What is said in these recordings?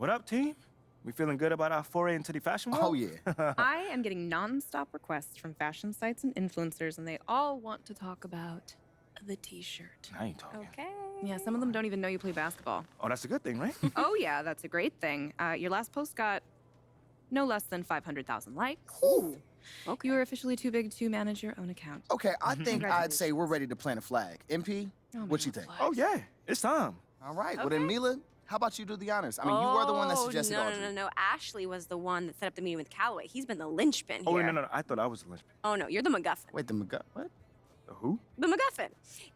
What up, team? We feeling good about our foray into the fashion world? Oh, yeah. I am getting non-stop requests from fashion sites and influencers, and they all want to talk about the t-shirt. Now you talking. Okay. Yeah, some of them don't even know you play basketball. Oh, that's a good thing, right? Oh yeah, that's a great thing. Your last post got no less than 500,000 likes. Ooh. Okay. You are officially too big to manage your own account. Okay, I think I'd say we're ready to plant a flag. MP, what you think? Oh, yeah. It's time. All right, well then, Okay. Mila, how about you do the honors? I mean, you were the one that suggested no, Audrey. no. Ashley was the one that set up the meeting with Calloway. He's been the linchpin Oh, here. wait, no. I thought I was the linchpin. Oh, no, you're the MacGuffin. Wait, what? The who? The MacGuffin.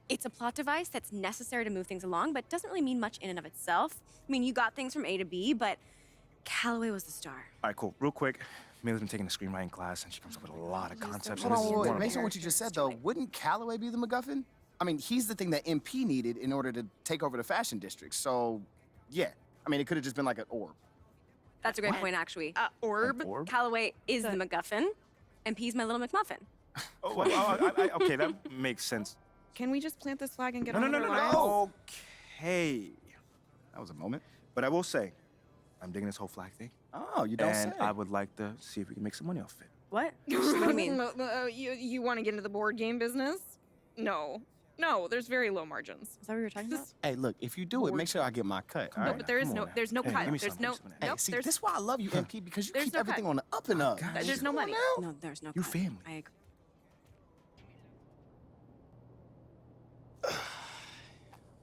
It's a plot device that's necessary to move things along, but doesn't really mean much in and of itself. I mean, you got things from A to B, but Calloway was the star. All right, cool. Real quick. Mila's been taking a screenwriting class, and she comes up with a lot of concepts. Hold and this on, is wait, one of based them. on what you just said, though, wouldn't Calloway be the MacGuffin? I mean, he's the thing that MP needed in order to take over the fashion district. So, yeah. I mean, it could have just been like an orb. That's a great point, actually. Orb? An orb? Calloway is the MacGuffin, and P's my little McMuffin. Oh, okay, that makes sense. Can we just plant this flag and get No. on with our lives? Okay. That was a moment. But I will say, I'm digging this whole flag thing. Oh, you don't And say. I would like to see if we can make some money off it. What? What do you mean? You want to get into the board game business? No. No, there's very low margins. Is that what you were talking about? Hey, look, if you do it, make sure I get my cut. All No, right, but there is come no, on now. there's no Hey, cut. give me There's some, no, give me some. Hey, nope, see, there's, this is why I love you, MP, because you there's keep no everything cut. on the up and up. Guys, there's no Come on money. now. No, there's no You cut. family. I agree.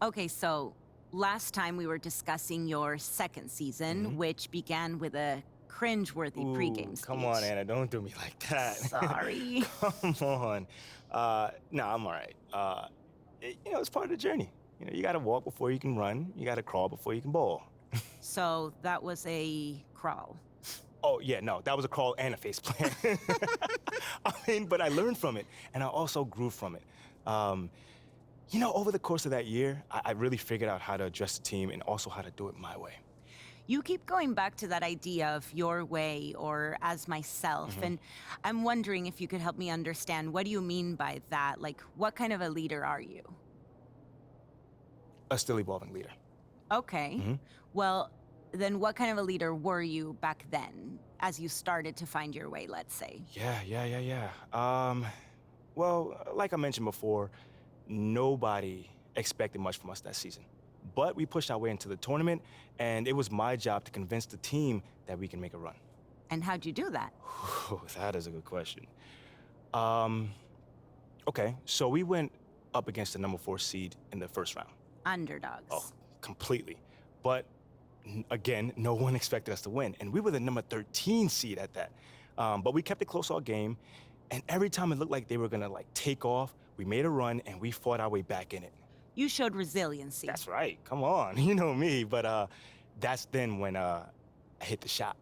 Okay, so last time we were discussing your second season, which began with a cringe-worthy pregame speech. Come on, Anna, don't do me like that. Sorry. Come on. No, I'm all right. It's part of the journey. You gotta walk before you can run. You gotta crawl before you can ball. So that was a crawl. Oh, yeah, no, that was a crawl and a face plant. But I learned from it, and I also grew from it. Over the course of that year, I really figured out how to address the team and also how to do it my way. You keep going back to that idea of your way or as myself, and I'm wondering if you could help me understand, what do you mean by that? Like, what kind of a leader are you? A still evolving leader. Okay. Well, then what kind of a leader were you back then, as you started to find your way, let's say? Yeah. Well, like I mentioned before, nobody expected much from us that season. But we pushed our way into the tournament, and it was my job to convince the team that we can make a run. And how'd you do that? That is a good question. Okay, so we went up against the number 4 seed in the first round. Underdogs. Oh, completely. But again, no one expected us to win, and we were the number 13 seed at that. But we kept it close all game, and every time it looked like they were gonna take off, we made a run and we fought our way back in it. You showed resiliency. That's right. Come on, you know me. But that's then when I hit the shot.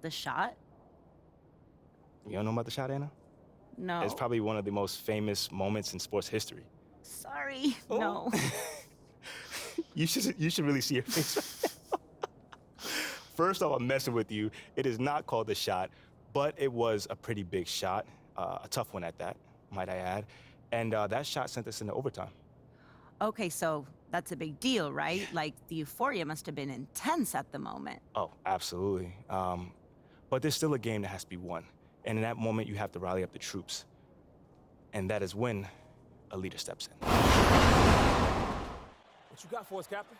The shot? You don't know about the shot, Anna? No. It's probably one of the most famous moments in sports history. Sorry. Oh. No. You should really see your face right now. First off, I'm messing with you. It is not called the shot, but it was a pretty big shot, a tough one at that, might I add. And that shot sent us into overtime. Okay, so that's a big deal, right? Like, the euphoria must have been intense at the moment. Oh, absolutely. But there's still a game that has to be won. And in that moment, you have to rally up the troops. And that is when a leader steps in. What you got for us, Captain?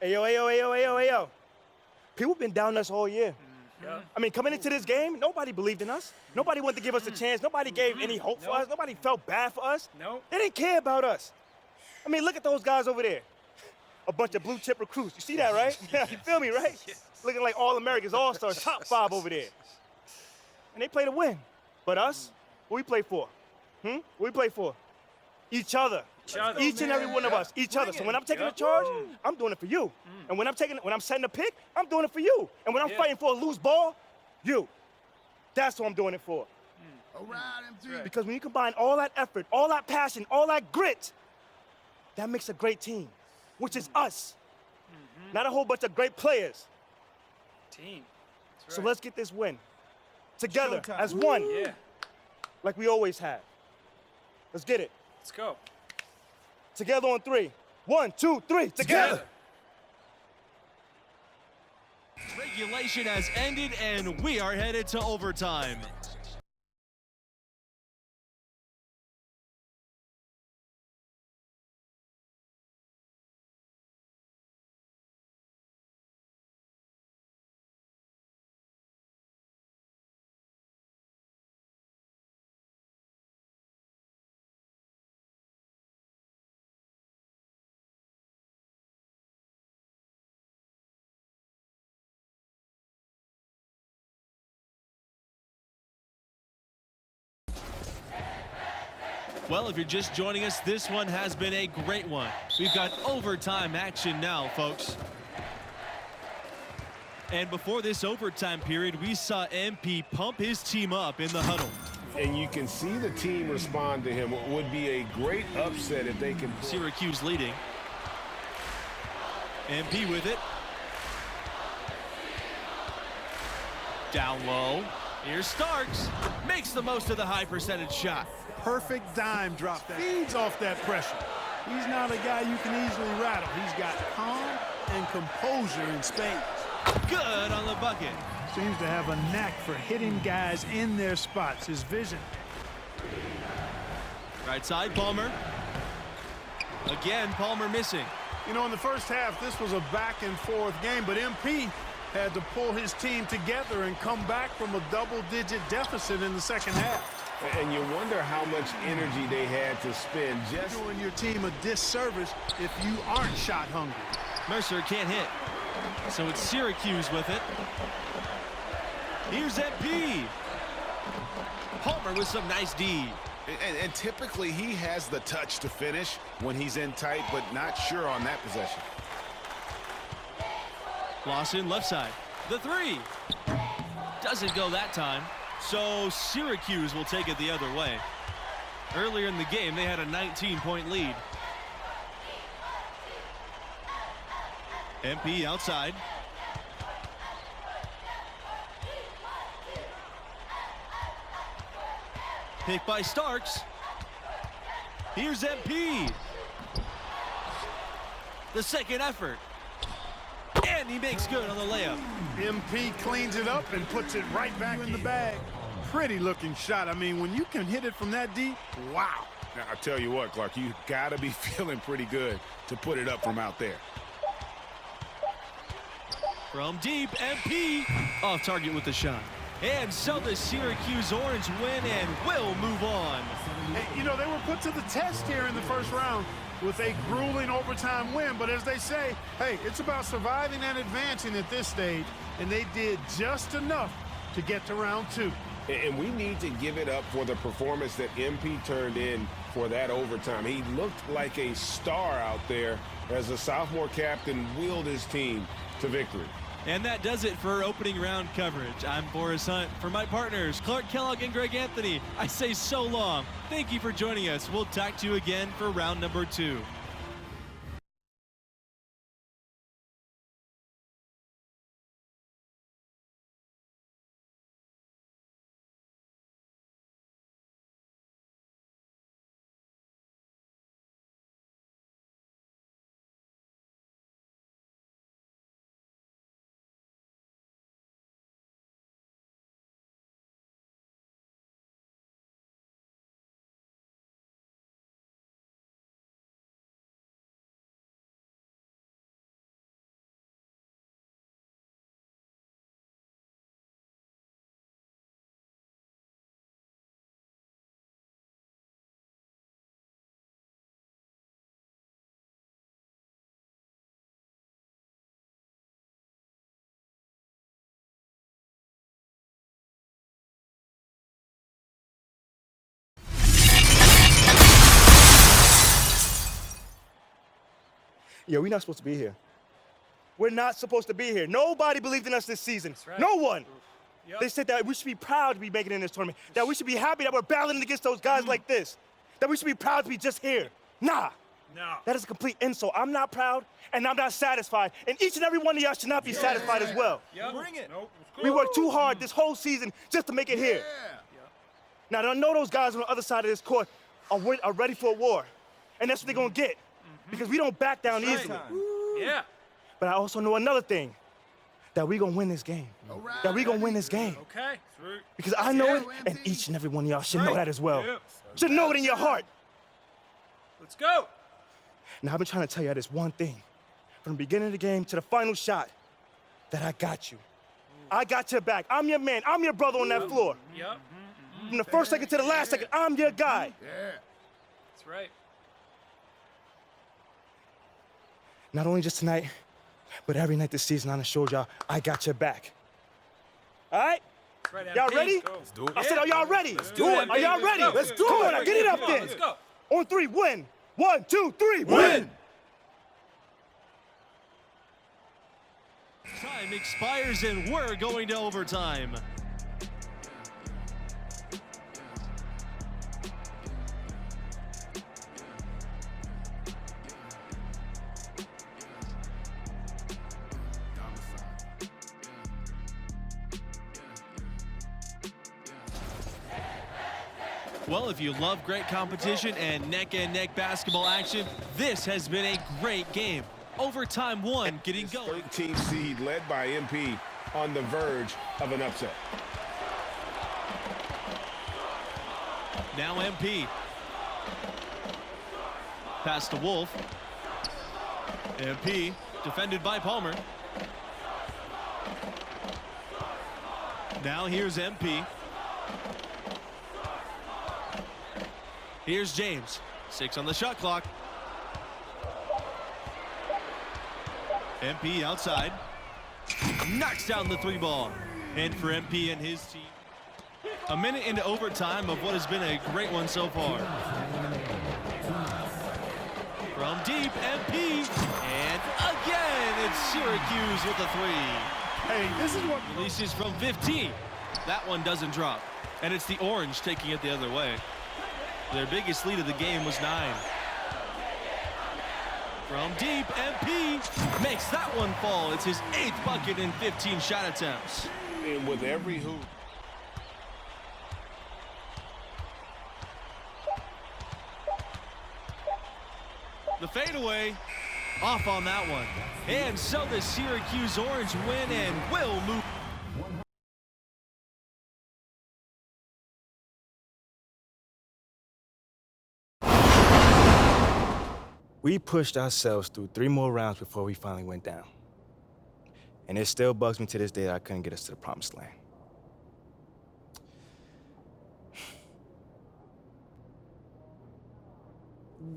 Hey, yo. People been down us all year. I mean, coming into this game, nobody believed in us. Nobody wanted to give us a chance. Nobody gave any hope for us. Nobody felt bad for us. No. They didn't care about us. I mean, look at those guys over there. A bunch of blue chip recruits. You see that, right? Yeah, you feel me, right? Looking like All-Americans, All-Stars, top 5 over there. And they play to win. But us, what we play for? What we play for? Each other. Each and every one of us, each other. So when I'm taking the charge, I'm doing it for you. And when I'm setting a pick, I'm doing it for you. And when I'm fighting for a loose ball, you. That's what I'm doing it for. All right, MP. Because when you combine all that effort, all that passion, all that grit, that makes a great team, which is us. Not a whole bunch of great players. Team. So let's get this win. Together, Showtime. as one. Yeah. Like we always have. Let's get it. Let's go. Together on 3. 1, 2, 3. Together. Regulation has ended, and we are headed to overtime. Well, if you're just joining us, this one has been a great one. We've got overtime action now, folks. And before this overtime period, we saw MP pump his team up in the huddle. And you can see the team respond to him. It would be a great upset if they can. Syracuse leading. MP with it. Down low. Here's Starks. Makes the most of the high percentage shot. Perfect dime drop that feeds off that pressure. He's not a guy you can easily rattle. He's got calm and composure in spades. Good on the bucket. Seems to have a knack for hitting guys in their spots. His vision. Right side, Palmer. Again, Palmer missing. You know, in the first half, this was a back-and-forth game, but MP had to pull his team together and come back from a double-digit deficit in the second half. And you wonder how much energy they had to spend just doing your team a disservice if you aren't shot hungry. Mercer can't hit. So it's Syracuse with it. Here's MP. Palmer with some nice D. And typically he has the touch to finish when he's in tight, but not sure on that possession. Lawson left side. The three. Doesn't go that time. So Syracuse will take it the other way. Earlier in the game, they had a 19-point lead. MP outside. Pick by Starks. Here's MP. The second effort. And he makes good on the layup. MP cleans it up and puts it right back in the bag. Pretty looking shot. I mean, when you can hit it from that deep, wow. Now, I'll tell you what, Clark, you got to be feeling pretty good to put it up from out there. From deep, MP off target with the shot. And so the Syracuse Orange win and will move on. Hey, you know, they were put to the test here in the first round with a grueling overtime win. But as they say, hey, it's about surviving and advancing at this stage. And they did just enough to get to round 2. And we need to give it up for the performance that MP turned in for that overtime. He looked like a star out there as a sophomore captain wheeled his team to victory. And that does it for opening round coverage. I'm Boris Hunt. For my partners, Clark Kellogg and Greg Anthony, I say so long. Thank you for joining us. We'll talk to you again for round number 2. Yeah, we're not supposed to be here. We're not supposed to be here. Nobody believed in us this season. Right. No one. Yep. They said that we should be proud to be making it in this tournament, that we should be happy that we're battling against those guys like this, that we should be proud to be just here. Nah. No. That is a complete insult. I'm not proud, and I'm not satisfied. And each and every one of y'all should not be satisfied as well. Bring it. Nope. We worked too hard this whole season just to make it here. Now, I know those guys on the other side of this court are ready for a war, and that's what they're going to get, because we don't back down easily. Yeah. But I also know another thing, that we're going to win this game. That we're going to win this game. Okay. Sweet. Because I know it, and each and every one of y'all should know that as well. Should know it in your heart. Let's go. Now, I've been trying to tell you this one thing, from the beginning of the game to the final shot, that I got you. I got your back. I'm your man. I'm your brother on that floor. Yep. From the first second to the last second, I'm your guy. That's right. Not only just tonight, but every night this season, I showed y'all I got your back. All right? Right, Y'all MP. ready? Let's do it. I said, are y'all ready? Let's do it, Are y'all MP. ready? Let's do Come it. on, now, get it up Come on, then. let's go. On three, win. 1, 2, 3, win. Time expires and we're going to overtime. Well, if you love great competition and neck-and-neck basketball action, this has been a great game. Overtime one getting going. 13th seed led by MP on the verge of an upset. Now MP. Pass to Wolf. MP defended by Palmer. Now here's MP. Here's James. 6 on the shot clock. MP outside. Knocks down the 3 ball. And for MP and his team. A minute into overtime of what has been a great one so far. From deep, MP. And again, it's Syracuse with a 3. Hey, this is what Releases from 15. That one doesn't drop. And it's the Orange taking it the other way. Their biggest lead of the game was 9. From deep, MP makes that one fall. It's his 8th bucket in 15 shot attempts. And with every hoop. The fadeaway off on that one. And so the Syracuse Orange win and will move. We pushed ourselves through 3 more rounds before we finally went down. And it still bugs me to this day that I couldn't get us to the promised land.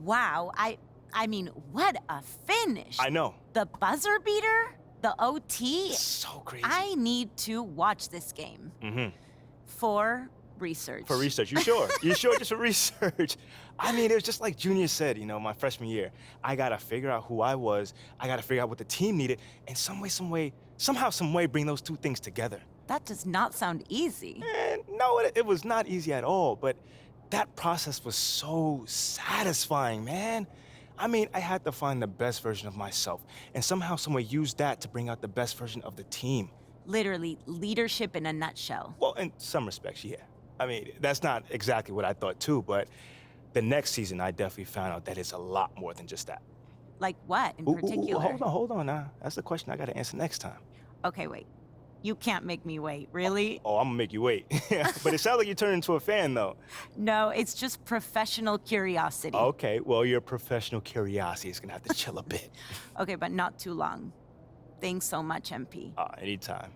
Wow, I mean, what a finish. I know. The buzzer beater? The OT? So crazy. I need to watch this game. For research. For research, you sure? You sure just for research? I mean, it was just like Junior said, you know, my freshman year. I gotta figure out who I was, I gotta figure out what the team needed, and somehow, some way bring those 2 things together. That does not sound easy. And no, it was not easy at all, but that process was so satisfying, man. I mean, I had to find the best version of myself, and somehow, some way use that to bring out the best version of the team. Literally, leadership in a nutshell. Well, in some respects, yeah. I mean, that's not exactly what I thought too, but the next season, I definitely found out that it's a lot more than just that. Like what in particular? Hold on now. That's the question I gotta answer next time. Okay, wait. You can't make me wait, really? Oh, I'm gonna make you wait. But it sounds like you turned into a fan, though. No, it's just professional curiosity. Okay, well, your professional curiosity is gonna have to chill a bit. Okay, but not too long. Thanks so much, MP. Anytime.